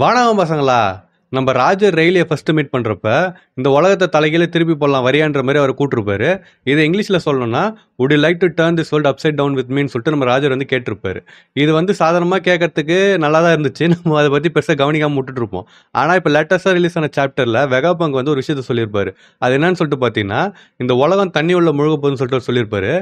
வானகம் பசங்களா, நம்ம ராஜர் ரெயிலியை ஃபர்ஸ்ட் மீட் பண்ணுறப்ப இந்த உலகத்தை தலைகீழ திருப்பி போடலாம் வரியான்ற மாதிரி அவர் கூட்டிருப்பாரு. இதை இங்கிலீஷில் சொல்லணும்னா would you like to turn this world upside down with me சொல்லிட்டு நம்ம ராஜர் வந்து கேட்டிருப்பாரு. இது வந்து சாதாரணமாக கேட்கறதுக்கு நல்லா தான் இருந்துச்சு. நம்ம அதை பற்றி பெருசாக கவனிக்காமல் விட்டுட்டு இருப்போம். ஆனால் இப்போ லேட்டஸ்டாக ரிலீஸ் ஆன சாப்டரில் வெகாபங்க் வந்து ஒரு விஷயத்த சொல்லியிருப்பாரு. அது என்னன்னு சொல்லிட்டு பார்த்தீங்கன்னா, இந்த உலகம் தண்ணி உள்ள முழுக போகுதுன்னு சொல்லிட்டு சொல்லியிருப்பாரு.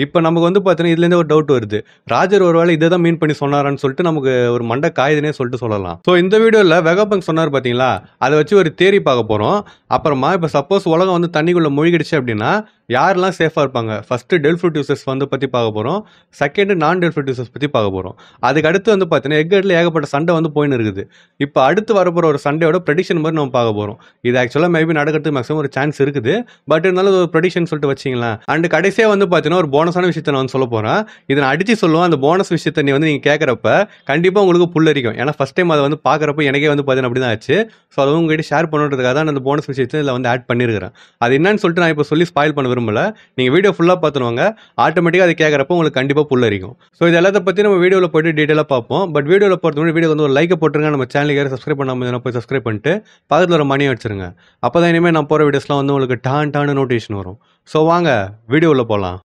இப்போ நமக்கு வந்து பார்த்தீங்கன்னா இதுலேருந்து ஒரு டவுட் வருது. ராஜர் ஒருவேளை இதை தான் மீன் பண்ணி சொன்னாரான்னு சொல்லிட்டு நமக்கு ஒரு மண்டை காயுதுன்னே சொல்லிட்டு சொல்லலாம். ஸோ இந்த வீடியோவில் வெகாபங்க் சொன்னார் பார்த்தீங்களா, அதை வச்சு ஒரு தியரி பார்க்க போகிறோம். அப்புறமா இப்போ சப்போஸ் உலகம் வந்து தண்ணிக்குள்ளே மூழ்கிடுச்சு அப்படின்னா யாரெல்லாம் சேஃபாக இருப்பாங்க, ஃபர்ஸ்ட் டெல்ஃப்ரூட் யூசர்ஸ் வந்து பற்றி பார்க்க போகிறோம். செகண்ட் நான் டெல்ஃப்ரூட் யூசர்ஸ் பற்றி பார்க்க போகிறோம். அதுக்கு அடுத்து வந்து பார்த்தீங்கன்னா எக்கர்டில் ஏகப்பட்ட சண்டை வந்து போயின்னு இருக்குது. இப்போ அடுத்து வரப்போகிற ஒரு சண்டையோட ப்ரெடிக்ஷன் மாதிரி நம்ம பார்க்க போகிறோம். இது ஆக்சுவலாக மேபி நடக்கிறதுக்கு மேக்ஸிமம் ஒரு சான்ஸ் இருக்குது. பட் இருந்தாலும் ஒரு ப்ரெடிக்ஷன் சொல்லிட்டு வச்சிங்களேன். அண்ட் கடைசியாக வந்து பார்த்தீங்கன்னா ஒரு போனஸான விஷயத்தை நான் வந்து சொல்ல போகிறேன். இதை நான் அடித்து சொல்லுவேன். அந்த போனஸ் விஷயத்தை நீங்கள் கேட்குறப்ப கண்டிப்பாக உங்களுக்கு புல்லரிக்கும். ஏன்னா ஃபஸ்ட் டைம் அதை வந்து பார்க்குறப்ப எனக்கே வந்து பார்த்தீங்கன்னா அப்படி தான் ஆச்சு. ஸோ அதை உங்ககிட்ட ஷேர் பண்ணுறதுக்காக தான் அந்த போனஸ் விஷயத்தை இதில் வந்து ஆட் பண்ணியிருக்கிறேன். அது என்னன்னு சொல்லிட்டு நான் இப்போ சொல்லி ஸ்பாயில் பண்ண விரும்பல. நீங்கள் வீடியோ ஃபுல்லாக பார்த்துருவாங்க, ஆட்டோமேட்டிக்காக அதை கேட்குறப்போ உங்களுக்கு கண்டிப்பாக புல்லரிக்கும். ஸோ இது எல்லாத்தை பற்றி நம்ம வீடியோவில் போய்ட்டு டீட்டெயிலாக பார்ப்போம். பட் வீடியோவில் போகிறது முன்னாடி வீடியோ வந்து ஒரு லைக்கை போட்டுருங்க. நம்ம சேனலுக்கு யாரும் சப்ஸ்கிரைப் பண்ணாமல் போய் சப்ஸ்கிரைப் பண்ணிட்டு பக்கத்தில் ஒரு மணி வச்சுருங்க. அப்போ தான் இனிமேல் நான் போகிற வீடியோஸ்லாம் வந்து உங்களுக்கு டான்னு நோட்டிஃபிகேஷன் வரும். ஸோ வாங்க வீடியோவில் போகலாம்.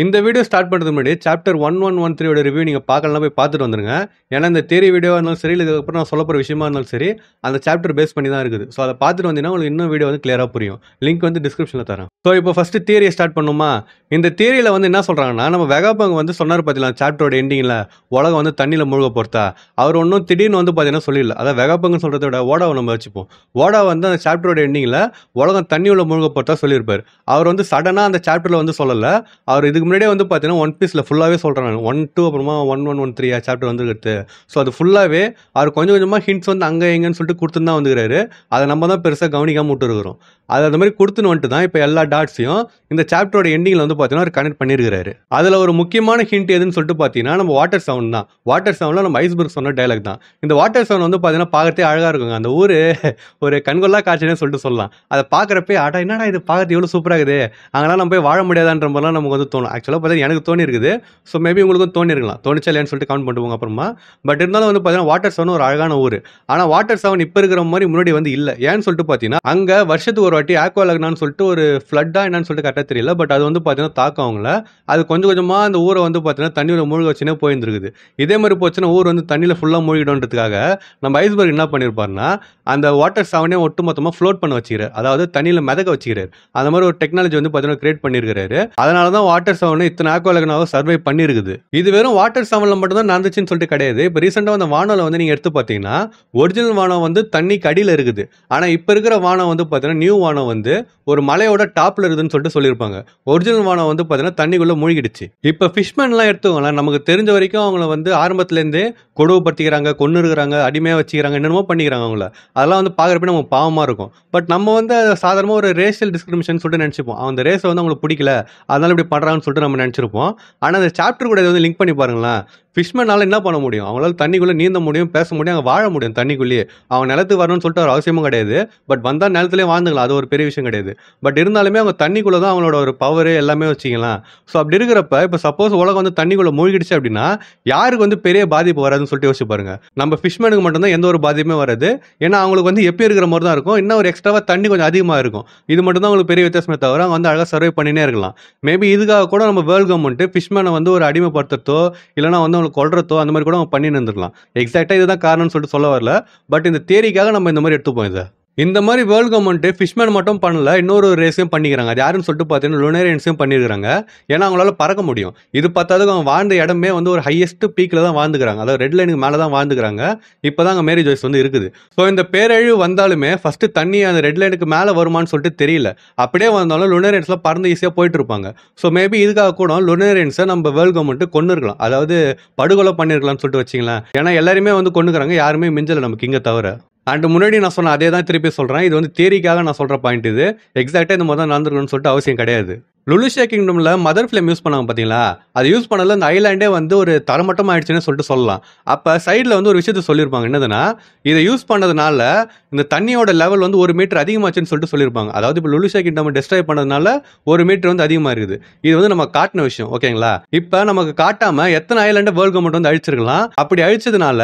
இந்த வீடியோ ஸ்டார்ட் பண்ணுறதுக்கு முன்னாடி சாப்டர் 1113 ரிவ்யூ நீங்கள் பார்க்கலாம், போய் பார்த்துட்டு வந்துருங்க. ஏன்னா இந்த தேரி வீடியோவாக இருந்தாலும் சரி, இதுக்கப்புறம் நான் சொல்ல போகிற விஷயமா இருந்தாலும் சரி, அந்த சாப்டர் பேஸ் பண்ணி தான் இருக்குது. ஸோ அதை பார்த்துட்டு வந்தீங்கன்னா உங்களுக்கு இன்னும் வீடியோ வந்து கிளியராக புரியும். லிங்க் வந்து டிஸ்கிரிப்ஷனில் தரேன். ஸோ இப்போ ஃபஸ்ட்டு தியரியை ஸ்டார்ட் பண்ணுமா. இந்த தியரியில் வந்து என்ன சொல்கிறாங்கன்னா, நம்ம வெகாபங்க் வந்து சொன்னார் பார்த்தீங்களா சாப்டரோட எண்டிங்கில் உலகம் வந்து தண்ணியில் மூழ்க போகிறதா. அவர் ஒன்றும் திடீர்னு வந்து பார்த்தீங்கன்னா சொல்லிடல. அதான் வெகாபங்க்னு சொல்கிறத விட ஓடாவை நம்ம வச்சுப்போம். ஓடா வந்து அந்த சாப்டரோட எண்டிங்கில் உலகம் தண்ணி உள்ள மூழ்க போகிறதா சொல்லியிருப்பார். அவர் வந்து சடனாக அந்த சாப்டரில் வந்து சொல்லலை. அவர் இதுக்கு முன்னாடியே வந்து பார்த்தீங்கன்னா ஒன் பீஸில் ஃபுல்லாகவே சொல்கிறேன். 1-2 அப்புறமா 1113 சாப்டர் வந்துருக்குது. ஸோ அது ஃபுல்லாகவே அவர் கொஞ்சம் கொஞ்சமாக ஹிண்ட்ஸ் வந்து அங்கே எங்கன்னு சொல்லிட்டு கொடுத்துன்னு தான் வந்துக்கிறாரு. அதை நம்ம தான் பெருசாக கவனிக்காமல் விட்டுருக்கிறோம். அது அந்த மாதிரி கொடுத்துன்னு வந்துட்டு தான் இப்போ எல்லா டாட்ஸையும் இந்த சாப்டரோட எண்டிங்கில் வந்து பார்த்தீங்கன்னா அவர் கனெக்ட் பண்ணியிருக்காரு. அதில் ஒரு முக்கியமான ஹிண்ட் எதுன்னு சொல்லிட்டு பார்த்தீங்கன்னா நம்ம வாட்டர் சவுண்ட் தான். வாட்டர் சவுண்டில் நம்ம ஐஸ்பர்க் சொன்ன டைலாக் தான். இந்த வாட்டர் சவுண்ட் வந்து பார்த்தீங்கன்னா பார்க்கறதே அழகாக இருக்குங்க. அந்த ஊர் ஒரு கண்கொள்ளா காட்சினே சொல்லிட்டு சொல்லலாம். அதை பார்க்குறப்பே ஆடா என்னடா இது பார்க்கறது எவ்வளோ சூப்பராக இருக்குது, அங்கெல்லாம் நம்ம போய் வாழ முடியாதான்ற மாதிரிலாம் நமக்கு வந்து தோணும். ஆக்சுவலாக பார்த்தீங்கன்னா எனக்கு தோணி இருக்குது. ஸோ மேபி உங்களுக்கும் தோணி இருக்கலாம். தோணிச்சா இல்லையான்னு சொல்லிட்டு கமெண்ட் பண்ணுவோங்க அப்புறமா. பட் இருந்தாலும் வந்து பார்த்தீங்கன்னா வாட்டர் சவுண்ட் ஒரு அழகான ஊர். ஆனால் வாட்டர் சவுண்ட் இப்போ இருக்கிற மாதிரி முன்னாடி வந்து இல்லை. ஏன்னு சொல்லிட்டு பார்த்தீங்கன்னா அங்கே வருஷத்துக்கு ஒரு வாட்டி ஆக்வாலக்னான்னு சொல்லிட்டு ஒரு ஃப்ளட்டா என்னன்னு சொல்லிட்டு கரெக்டாக தெரியல. பட் அது வந்து பார்த்தீங்கன்னா தாக்கம் அவங்கள அது கொஞ்சம் கொஞ்சமாக அந்த ஊரை வந்து பார்த்தீங்கன்னா தண்ணியில் மூழ்க வச்சுனே போயிருந்துருக்குது. இதே மாதிரி போச்சுன்னா ஊர் வந்து தண்ணியில் ஃபுல்லாக மூழ்கிடும்ன்றதுக்காக நம்ம ஐஸ்பர்க் என்ன பண்ணியிருப்பாருன்னா அந்த வாட்டர் சவுண்டே ஒட்டுமொத்தமாக ஃப்ளோட் பண்ண வச்சுக்கிறார். அதாவது தண்ணியில் மிதக்க வச்சுக்கிறார். அந்த மாதிரி ஒரு டெக்னாலஜி வந்து பார்த்தீங்கன்னா கிரியேட் பண்ணியிருக்காரு. அதனால தான் வாட்டர் சவுண்ட் இத்தனை ஆக்வாலக்னாவை சர்வை பண்ணியிருக்குது. இது வெறும் வாட்டர் சவுண்ட்ல மட்டும் தான் நடந்துச்சுன்னு சொல்லிட்டு கிடையாது. இப்போ ரீசெண்டாக அந்த வானோல வந்து நீங்கள் எடுத்து பார்த்தீங்கன்னா ஒரிஜினல் வானம் வந்து தண்ணிக்கு அடியில் இருக்குது. ஆனால் இப்போ இருக்கிற வானம் வந்து பார்த்தீங்கன்னா நியூ வானம் வந்து ஒரு மலையோட டாப்ல இருக்குதுன்னு சொல்லிட்டு சொல்லியிருப்பாங்க. ஒரிஜினல் வானம் வந்து பார்த்தீங்கன்னா தண்ணிக்குள்ள மூழ்கிடுச்சு. இப்போ ஃபிஷ்மேன்லாம் எடுத்துக்கோங்களேன். நமக்கு தெரிஞ்ச வரைக்கும் அவங்கள வந்து ஆரம்பத்துலேருந்தே கொடுமைப்படுத்திக்கிறாங்க, கொண்டு இருக்கிறாங்க, அடிமையாக வச்சுக்கிறாங்க, என்னென்னமோ பண்ணிக்கிறாங்க அவங்கள. அதெல்லாம் வந்து பார்க்குறப்ப நமக்கு பாவமாக இருக்கும். பட் நம்ம வந்து சாதாரணமாக ஒரு ரேஷியல் டிஸ்கிரிமினேஷன் சொல்லிட்டு நினச்சிப்போம். அந்த ரேஸை வந்து அவங்களுக்கு பிடிக்கல, அதனால இப்படி பண்ணுறாங்கன்னு சொல்லிட்டு நம்ம நினச்சிருப்போம். ஆனால் அந்த சாப்டர் கூட வந்து லிங்க் பண்ணி பாருங்களேன். ஃபிஷ்மேனால என்ன பண்ண முடியும், அவங்களால தண்ணிக்குள்ளே நீந்த முடியும், பேச முடியும், அங்கே வாழ முடியும் தண்ணிக்குள்ளேயே. அவங்க நிலத்துக்கு வரணும்னு சொல்லிட்டு ஒரு அவசியமும் கிடையாது. பட் வந்தால் நிலத்துலேயே வாழ்ந்துக்கலாம், அது ஒரு பெரிய விஷயம் கிடையாது. பட் இருந்தாலுமே அவங்க தண்ணிக்குள்ளே தான் அவங்களோட ஒரு பவர் எல்லாமே வச்சுக்கலாம். ஸோ அப்படி இருக்கிறப்ப இப்போ சப்போஸ் உலகம் வந்து தண்ணிக்குள்ளே மூழ்கிடுச்சு அப்படின்னா யாருக்கு வந்து பெரிய பாதிப்பு வராதுன்னு சொல்லிட்டு யோசிச்சு பாருங்க. நம்ம ஃபிஷ்மேனுக்கு மட்டும்தான் எந்த ஒரு பாதிப்புமே வராது. ஏன்னா அவங்களுக்கு வந்து எப்போ இருக்கிற மாதிரி தான் இருக்கும். இன்னும் ஒரு எக்ஸ்ட்ராவாக தண்ணி கொஞ்சம் அதிகமாக இருக்கும். இது மட்டும் தான் அவங்களுக்கு பெரிய வித்தியாசமே தவிர அவங்க வந்து அழகாக சர்வை பண்ணினே இருக்கலாம். மேபி இதுக்காக கூட நம்ம வேர்ல்டு கவர்மெண்ட் ஃபிஷ்மேனை வந்து ஒரு அடிமைப்படுத்துறதோ இல்லைனா வந்து அவங்களுக்கு கொல்றதோ அந்த மாதிரி கூட அவங்க பண்ணி இருந்துருக்கலாம். எக்ஸாக்டாக இதுதான் காரணம்னு சொல்லிட்டு சொல்ல வரல. பட் இந்த தியரிக்காக நம்ம இந்த மாதிரி எடுத்துப்போம். இதை இந்த மாதிரி வேர்ல்டு கவர்மெண்ட் ஃபிஷ்மேன் மட்டும் பண்ணல, இன்னொரு ரேஸையும் பண்ணிக்கிறாங்க. அது யாருன்னு சொல்லிட்டு பார்த்தீங்கன்னா லுனேரியன்ஸையும் பண்ணியிருக்காங்க. ஏன்னா அவங்களால பறக்க முடியும். இது பார்த்தாதுக்கு அவங்க வாழ்ந்த இடமே வந்து ஒரு ஹையஸ்ட் பீக்கில் தான் வாழ்ந்துக்கிறாங்க. அதாவது ரெட் லைனுக்கு மேலே தான் வாழ்ந்துக்கிறாங்க. இப்போ தான் அங்கே மேரி ஜோய்ஸ் வந்து இருக்குது. ஸோ இந்த பேரழிவு வந்தாலுமே ஃபர்ஸ்ட் தண்ணி அந்த ரெட் லைனுக்கு மேலே வருமானு சொல்லிட்டு தெரியல. அப்படியே வந்தாலும் லுனேரியன்ஸ்லாம் பறந்து ஈஸியாக போயிட்டு இருப்பாங்க. ஸோ மேபி இதுக்காக கூட லுனேரியன்ஸை நம்ம வேர்ல்டு கவர்மெண்ட் கொண்டு இருக்கலாம், அதாவது படுகொலை பண்ணிருக்கலாம்னு சொல்லிட்டு வச்சிங்களேன். ஏன்னா எல்லாருமே வந்து கொண்டுக்கிறாங்க, யாருமே மிஞ்சலை நமக்கு இங்கே தவிர. அண்ட் முன்னாடி நான் சொன்ன அதே தான் திருப்பி சொல்கிறேன். இது வந்து தியரிக்காக நான் சொல்கிற பாயிண்ட். இது எக்ஸாக்டாக இந்த மாதிரி தான் நடந்துருக்கணும்னு சொல்லிட்டு அவசியம் கிடையாது. லுலுஷியா கிங்டம்ல மதர் ஃபிளேம் யூஸ் பண்ணாங்க பாத்தீங்களா, அது யூஸ் பண்ணல அந்த ஐலாண்டே வந்து ஒரு தரமட்டம் ஆயிடுச்சுன்னு சொல்லிட்டு சொல்லலாம். அப்ப சைடுல வந்து ஒரு விஷயத்த சொல்லியிருப்பாங்க, என்னதுன்னா இதை யூஸ் பண்ணதுனால இந்த தண்ணியோட லெவல் வந்து 1 மீட்டர் அதிகமாச்சுன்னு சொல்லிட்டு சொல்லியிருப்பாங்க. அதாவது இப்போ லுலுஷியா கிங்டம் டெஸ்ட்ராய் பண்ணதுனால 1 மீட்டர் வந்து அதிகமா இருக்குது. இது வந்து நம்ம காட்டின விஷயம், ஓகேங்களா? இப்ப நமக்கு காட்டாம எத்தனை ஐலாண்டை வேர்ல்ட் கவர்மெண்ட் வந்து அழிச்சிருக்கலாம். அப்படி அழிச்சதுனால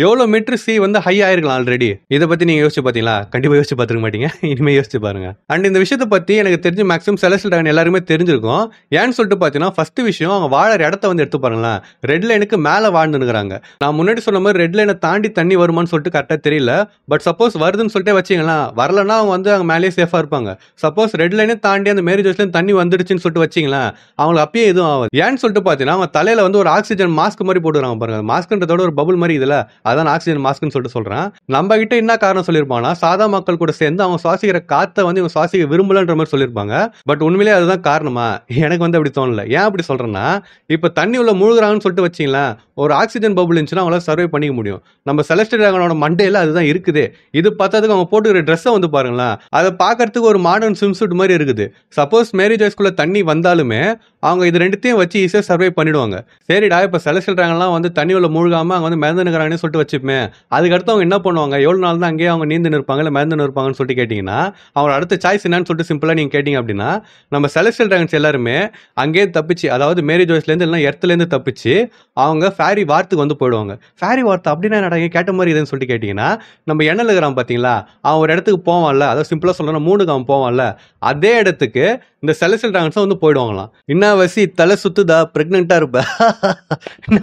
எவ்வளவு மீட்டர் சி வந்து ஹை ஆயிருக்கலாம் ஆல்ரெடி. இதை பத்தி நீங்க யோசிச்சு பாத்தீங்களா? கண்டிப்பா யோசிச்சு பாத்துருக்க மாட்டீங்க. இனிமே யோசிச்சு பாருங்க. அண்ட் இந்த விஷயத்தை பத்தி எனக்கு தெரிஞ்சு மேக்ஸிமம் செலஸ்டியல் டிராகன் எல்லாருமே தெரிஞ்சிருக்கும். ஏன்னு சொல்லிட்டு பாத்தீங்கன்னா, ஃபர்ஸ்ட் விஷயம் அவங்க வாழற இடத்த வந்து எடுத்து பாருங்களேன். ரெட் லைனுக்கு மேல வாழ்ந்துருக்காங்க. நான் முன்னாடி சொன்ன மாதிரி ரெட் லைனை தாண்டி தண்ணி வருமான்னு சொல்லிட்டு கரெக்டா தெரியல. பட் சப்போஸ் வருதுன்னு சொல்லிட்டே வச்சீங்களா, வரலன்னா அவங்க வந்து அங்க மேலேயே சேஃபா இருப்பாங்க. சப்போஸ் ரெட் லைனே தாண்டி அந்த மேரி ஜோஸ்ல தண்ணி வந்துடுச்சுன்னு சொல்லிட்டு வச்சீங்களா, அவங்களுக்கு அப்பயே எதுவும் ஆகுது. ஏன்னு சொல்லிட்டு பாத்தீங்கன்னா, அவங்க தலையில வந்து ஒரு ஆக்சிஜன் மாஸ்க் மாதிரி போட்டுறாங்க பாருங்க. மாஸ்க்ன்றதோட ஒரு பபுள் மாதிரி இதுல, அதான் ஆக்சிஜன் மாஸ்க்னு சொல்லிட்டு சொல்றேன். நம்ம கிட்ட என்ன காரணம் சொல்லியிருப்பாங்கன்னா, சாதா மக்கள் கூட சேர்ந்து அவங்க சுவாசிக்கிற காத்தை வந்து இவங்க சுவாசிக்க விரும்பலன்ற மாதிரி சொல்லியிருப்பாங்க. பட் உண்மையிலேயே அதுதான் காரணமா? எனக்கு வந்து அப்படி தோணல. ஏன் அப்படி சொல்றேன்னா, இப்ப தண்ணி உள்ள முழுகுறாங்கன்னு சொல்லிட்டு வச்சீங்களேன், ஒரு ஆக்சிஜன் பபுள் இருந்துச்சுன்னா அவங்களால சர்வை பண்ணிக்க முடியும். நம்ம செலஸ்டியல் டிராகனோட மண்டையில அதுதான் இருக்குது. இது பார்த்ததுக்கு அவங்க போட்டுக்கிற ட்ரெஸ்ஸை வந்து பாருங்களேன், அதை பார்க்கறதுக்கு ஒரு மாடர்ன் ஸ்விம் சூட் மாதிரி இருக்குது. சப்போஸ் மேரி ஜாய்ஸ்குள்ள தண்ணி வந்தாலுமே அவங்க இது ரெண்டுத்தையும் வச்சு ஈஸியா சர்வை பண்ணிடுவாங்க. சரிடா, இப்ப செலஸ்டியல் டிராகன்லாம் வந்து தண்ணி உள்ள மூழ்காம அவங்க வந்து மிதந்து நிற்கிறாங்கன்னு சொல்லிட்டு வச்சுப்பேன். அதுக்கடுத்து அவங்க என்ன பண்ணுவாங்க, எவ்வளவு நாள் தான் அங்கேயே அவங்க நீந்து நிற்பாங்க இல்லை மிதந்து நிற்பாங்கன்னு சொல்லிட்டு கேட்டீங்கன்னா, அவங்களோட அடுத்த சாய்ஸ் என்னன்னு சொல்லிட்டு சிம்பிளா நீங்க கேட்டீங்க அப்படின்னா, நம்ம செலஸ்டியல் டிராகன்ஸ் எல்லாருமே அங்கேயே தப்பிச்சு, அதாவது மேரி ஜோய்ஸ்லேருந்து இல்லை எர்த்லேருந்து தப்பிச்சு அவங்க ஃபேரி வார்த்துக்கு வந்து போயிடுவாங்க. ஃபேரி வார்த்தை அப்படின்னா நடங்க கேட்ட மாதிரி இதுன்னு சொல்லிட்டு கேட்டீங்கன்னா, நம்ம எண்ணெயில் இருக்கிறான் பார்த்தீங்களா, அவன் ஒரு இடத்துக்கு போவான்ல, அதாவது சிம்பிளாக சொல்லணும் 3க்கு அவன் போவான்ல, அதே இடத்துக்கு இந்த செலஸ்டியல் டிராகன்ஸ் வந்து போயிடுவாங்களாம். இன்னவசி தலை சுத்துதா, பிரெக்னெண்டா இருப்ப.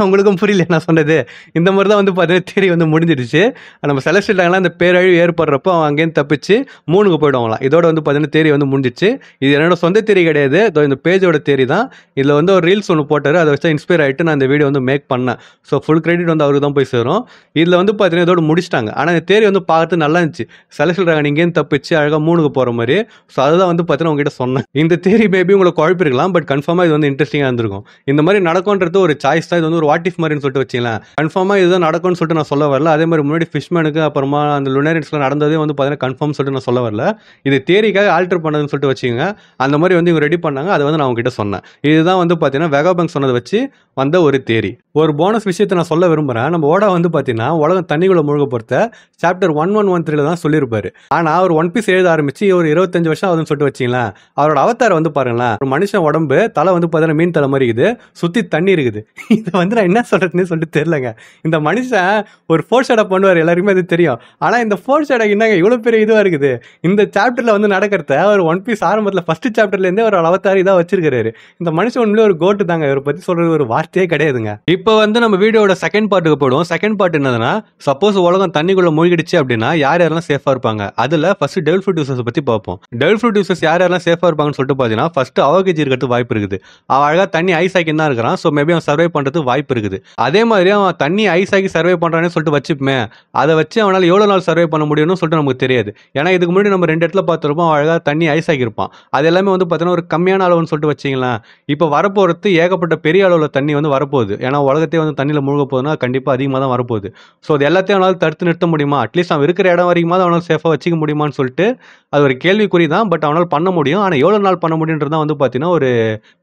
உங்களுக்கும் புரியல நான் சொன்னது. இந்த மாதிரி தான் வந்து பார்த்தீங்கன்னா தேரி வந்து முடிஞ்சிடுச்சு. நம்ம செலஸ்டியல் டிராகன்லாம் இந்த பேரழிவு ஏற்படுறப்போ அவன் அங்கேருந்து தப்பிச்சு 3க்கு போயிடுவாங்களாம். இதோட வந்து பார்த்தீங்கன்னா தேரி வந்து முடிஞ்சிச்சு. இது என்னோட சொந்த தேரி கிடையாது, இந்த பேஜோட தேரி தான். இதில் வந்து ஒரு ரீல்ஸ் ஒன்று போட்டார், அதை வச்சு இன்ஸ்பயர் ஆகிட்டு நான் இந்த வீடியோ வந்து மேக் பண்ணேன். ஸோ ஃபுல் கிரெடிட் வந்து அவருக்கு தான் போய் சேரும். இதில் வந்து பார்த்தீங்கன்னா இதோட முடிச்சிட்டாங்க. ஆனால் இந்த தேரி வந்து பார்த்து நல்லா இருந்துச்சு. செலஸ்டியல் டிராகன் இங்கேருந்து தப்பிச்சு அழகாக 3க்கு போகிற மாதிரி. ஸோ அதுதான் வந்து பார்த்தீங்கன்னா உங்ககிட்ட சொன்னேன். இந்த தேரி மேபி உங்களுக்கு குழப்பிருக்கலாம், பட் கன்ஃபார்மாக இது வந்து இன்ட்ரெஸ்டிங்காக இருந்திருக்கும். இந்த மாதிரி நடக்கும்ன்றது ஒரு சாய்ஸ் தான். இது வந்து ஒரு வாட் இஃப் மாதிரின்னு சொல்லிட்டு வச்சிங்களேன். கன்ஃபார்மாக இதுதான் நடக்கும்னு சொல்லிட்டு நான் சொல்ல வரல. அதே மாதிரி முன்னாடி ஃபிஷ்மேனுக்கு அப்புறமா அந்த லுனேரியன்ஸ்லாம் நடந்ததே வந்து பார்த்தீங்கன்னா கன்ஃபார்ம் சொல்லிட்டு நான் சொல்ல வரல. இது தேரிக்காக ஆல்டர் பண்ணதுன்னு சொல்லிட்டு வச்சுக்கோங்க. அந்த மாதிரி வந்து இவங்க ரெடி பண்ணாங்க, அதை வந்து நான் உங்ககிட்ட சொன்னேன். இதுதான் வந்து பார்த்தீங்கன்னா வெகாபங்க் சொன்னதை வச்சு வந்த ஒரு தேரி. ஒரு போனஸ் விஷயத்தை நான் சொல்ல விரும்புகிறேன். நம்ம ஓடா வந்து பார்த்தீங்கன்னா உலகம் தண்ணிக்குள்ள முழுக பொறுத்த சாப்டர் 1113 தான் சொல்லியிருப்பாரு. ஆனால் அவர் ஒன் பீஸ் எழுத ஆரம்பிச்சு ஒரு 25 வருஷம் ஆகுதுன்னு சொல்லிட்டு வச்சிங்களேன். அவரோட அவதாரம் வந்து பாருங்களேன், ஒரு மனுஷன் உடம்பு தலை வந்து பார்த்தீங்கன்னா மீன் தலை மாதிரி இருக்குது, சுற்றி தண்ணி இருக்குது. இதை வந்து நான் என்ன சொல்றதுன்னு சொல்லிட்டு தெரியலங்க. இந்த மனுஷன் ஒரு ஃபோர் ஷேடப் பண்ணுவார், எல்லாருக்குமே அது தெரியும். ஆனால் இந்த ஃபோர் ஷேடப் என்னங்க இவ்வளோ பெரிய இதுவாக இருக்குது. இந்த சாப்டரில் வந்து நடக்கிறத ஒரு ஒன் பீஸ் ஆரம்பத்தில் ஃபர்ஸ்ட் சாப்டர்லேருந்தே ஒரு அவதாரம் இதாக வச்சிருக்காரு. இந்த மனுஷன் உண்மையிலே ஒரு கோட்டு தாங்க. இவரை பற்றி சொல்றது ஒரு வார்த்தையே கிடையாதுங்க. இப்போ வந்து நம்ம வீடியோட செகண்ட் பார்ட்டுக்கு போடுவோம். செகண்ட் பார்ட் என்னதுன்னா, சப்போஸ் உலகம் தண்ணிக்குள்ள மூழ்கிடுச்சு அப்படின்னா யார் யாரெல்லாம் சேஃபா இருப்பாங்க. அதுல ஃபர்ஸ்ட் டெவில் ஃப்ரூட் யூசர்ஸ் பத்தி பார்ப்போம். டெவில் ஃப்ரூட் யூசர்ஸ் யார் யாரெல்லாம் சேஃபா இருப்பாங்கன்னு சொல்லிட்டு பார்த்தீங்கன்னா, ஃபர்ஸ்ட் அவகேஜி இருக்கிறது வாய்ப்பு இருக்குது. அவன் அழகா தண்ணி ஐஸ் ஆக்கி தான் இருக்கிறான். ஸோ மேபி அவன் சர்வை பண்றதுக்கு வாய்ப்பு இருக்குது. அதே மாதிரி அவன் தண்ணி ஐஸ் ஆக்கி சர்வை பண்றான்னு சொல்லிட்டு வச்சுப்போமே, அதை வச்சு அவனால் எவ்வளவு நாள் சர்வை பண்ண முடியும்னு சொல்லிட்டு நமக்கு தெரியாது. ஏன்னா இதுக்கு முன்னாடி நம்ம 2 இடத்துல பார்த்துருப்போம், அவன் அழகா தண்ணி ஐஸ் ஆக்கி இருப்பான். அது எல்லாமே வந்து பார்த்தீங்கன்னா ஒரு கம்மியான அளவுன்னு சொல்லிட்டு வச்சிங்களேன். இப்போ வரப்போறது ஏகப்பட்ட பெரிய அளவுல தண்ணி வந்து வரப்போகுது. ஏன்னா உலகத்தையே வந்து தண்ணியில் மூழ்க போகுதுன்னா கண்டிப்பாக அதிகமாக தான் வரப்போகுது. ஸோ அது எல்லாத்தையும் அவனால் தடுத்து நிறுத்த முடியுமா, அட்லீஸ்ட் அவன் இருக்கிற இடம் வரைக்கும் அவனால் சேஃபாக வச்சுக்க முடியுமான்னு சொல்லிட்டு அது ஒரு கேள்விக்குறி தான். பட் அவனால் பண்ண முடியும். ஆனால் எவ்வளோ நாள் பண்ண முடியுன்றது தான் வந்து பார்த்தீங்கன்னா ஒரு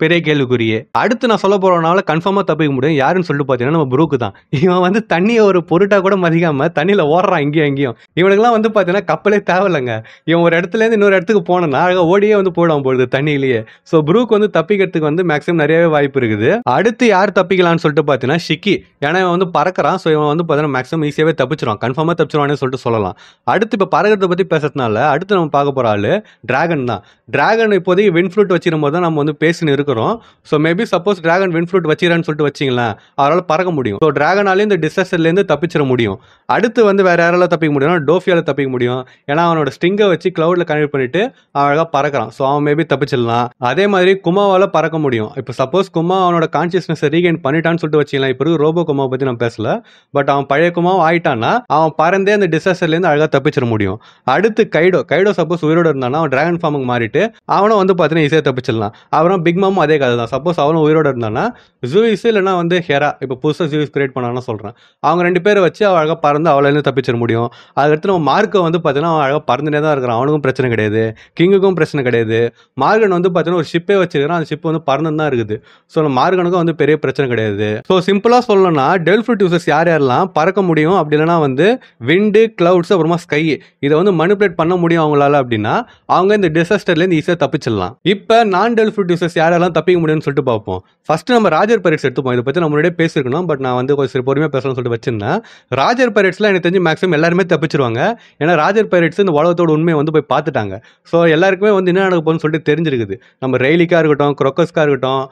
பெரிய கேள்விக்குறியே. அடுத்து நான் சொல்ல போகிறனால கன்ஃபார்மாக தப்பிக்க முடியும். யாருன்னு சொல்லிட்டு பார்த்தீங்கன்னா நம்ம ப்ரூக்கு தான். இவன் வந்து தண்ணியை ஒரு பொருட்டாக கூட மதிக்காமல் தண்ணியில் ஓடுறான் இங்கேயும் எங்கேயும். இவனுக்குலாம் வந்து பார்த்தீங்கன்னா கப்பலே தேவையில்லைங்க. இவன் ஒரு இடத்துலேருந்து இன்னொரு இடத்துக்கு போனோன்னா அழகாக ஓடியே வந்து போயிடும் போகுது தண்ணியிலேயே. ஸோ ப்ரூக் வந்து தப்பிக்கிறதுக்கு வந்து மேக்ஸிமம் நிறையவே வாய்ப்பு இருக்குது. அடுத்து யார் தப்பிக்கலாம்னு சொல்லிட்டு பார்த்தீங்கன்னா ஷிக்கி. ஏன்னா இவன் வந்து பறக்கிறான். ஸோ இவன் வந்து பார்த்தீங்கன்னா மேக்ஸிமம் ஈஸியாகவே தப்பிச்சிருவான், கன்ஃபார்மாக தப்பிச்சிருவானே சொல்லிட்டு சொல்லலாம். அடுத்து இப்போ பறக்கிறத பற்றி பேசுறதுனால அடுத்து நம்ம பார்க்க போகிற ஆள் டிராகன் தான். டிராகன் இப்போதைக்கு வின் ஃப்ளூட் வச்சிடும் போது தான் நம்ம வந்து பேசின்னு இருக்கிறோம். So maybe suppose dragon win flute வச்சிடறான்னு சொல்லிட்டு வச்சிங்களேன், அவரால் பறக்க முடியும். ஸோ டிராகனாலே இந்த டிசாஸ்டர்லேருந்து தப்பிச்சிட முடியும். அடுத்து வந்து வேற யாரால தப்பிக்க முடியும்னா டோஃபியால தப்பிக்க முடியும். ஏன்னா அவனோட ஸ்டிங்கை வச்சு கிளவுட்ல கனெக்ட் பண்ணிட்டு அழகாக பறக்கிறான். ஸோ அவன் மேபி தப்பிச்சிடலாம். அதே மாதிரி குமாவால் பறக்க முடியும். இப்போ சப்போஸ் குமா அவனோட கான்சியஸ்னஸ் ரீகெயின் பண்ணிட்டான்னு சொல்லிட்டு வச்சிக்கலாம். இப்போ ரோபோ குமாவை பற்றி நான் பேசல, பட் அவன் பழைய குமாவும் ஆயிட்டான்னா அவன் பறந்தே அந்த டிசாஸ்டர்லேருந்து அழகாக தப்பிச்சிட முடியும். அடுத்து கைடோ சப்போஸ் உயிரோடு இருந்தானா அவன் டிராகன் ஃபார்முக்கு மாறிட்டு அவனும் வந்து வந்து பார்த்தீங்கன்னா ஈஸியாக தப்பிச்சிடலாம். அப்புறம் பிக் மாமும் அதே கதை தான். சப்போஸ் அவனும் உயிரோட இருந்தானா ஜூயிஸ் இல்லைனா வந்து ஹெரா, இப்போ புதுசாக ஜூயிஸ் கிரியேட் பண்ணான்னு சொல்கிறேன், அவங்க 2 பேரை வச்சு அவள் அழகாக பறந்து அவளாலேருந்து தப்பிச்சிட முடியும். அதுக்கடுத்து நம்ம மார்க்கை வந்து பார்த்தீங்கன்னா அவன் அழகாக பறந்துனே தான் இருக்கிறான். அவனுக்கும் பிரச்சனை கிடையாது, கிங்குக்கும் பிரச்சனை கிடையாது. மார்கன் வந்து பார்த்தீங்கன்னா ஒரு ஷிப்பே வச்சுக்கிறான், அந்த ஷிப் வந்து பறந்து தான் இருக்குது. ஸோ நம்ம மார்கனுக்கும் வந்து பெரிய பிரச்சனை கிடையாது. ஸோ சிம்பிளாக சொல்லணும்னா டெல் ஃப்ரூட் யூசர்ஸ் யாரெல்லாம் பறக்க முடியும், அப்படி இல்லைனா வந்து விண்டு, கிளவுட்ஸ், அப்புறமா ஸ்கை இதை வந்து மனிபுலேட் பண்ண முடியும் அவங்களால அப்படின்னா அவங்க இந்த டிசாஸ்டர்லேருந்து ஈஸியாக தப்பிச்சிடலாம். இப்போ நான் டெல் ஃப்ரூட் யூசர்ஸ் யாரெல்லாம் தப்பிக்க முடியும்னு சொல்லிட்டு பார்ப்போம். ஃபர்ஸ்ட் நம்ம ராஜர் பைரேட்ஸ் எடுத்துப்போம். இதை பற்றி நம்ம முன்னாடியே பேசியிருக்கணும், பட் நான் வந்து கொஞ்சம் பொறுமையாக பேசணும்னு சொல்லிட்டு வச்சிருந்தேன். ராஜர் பைரேட்ஸ்லாம் எனக்கு தெரிஞ்சு மேக்ஸிமம் எல்லாருமே தப்பிச்சிருவாங்க. ஏன்னா ராஜர் பைரேட்ஸ் இந்த உலகத்தோட உண்மையை வந்து போய் பார்த்துட்டாங்க. ஸோ எல்லாருக்குமே வந்து என்ன நடக்க போகுதுன்னு சொல்லிட்டு தெரிஞ்சிருக்குது. நம்ம ரெய்லிக்காக இருக்கட்டும், க்ரோக்கஸ்க்காக இருக்கட்டும்,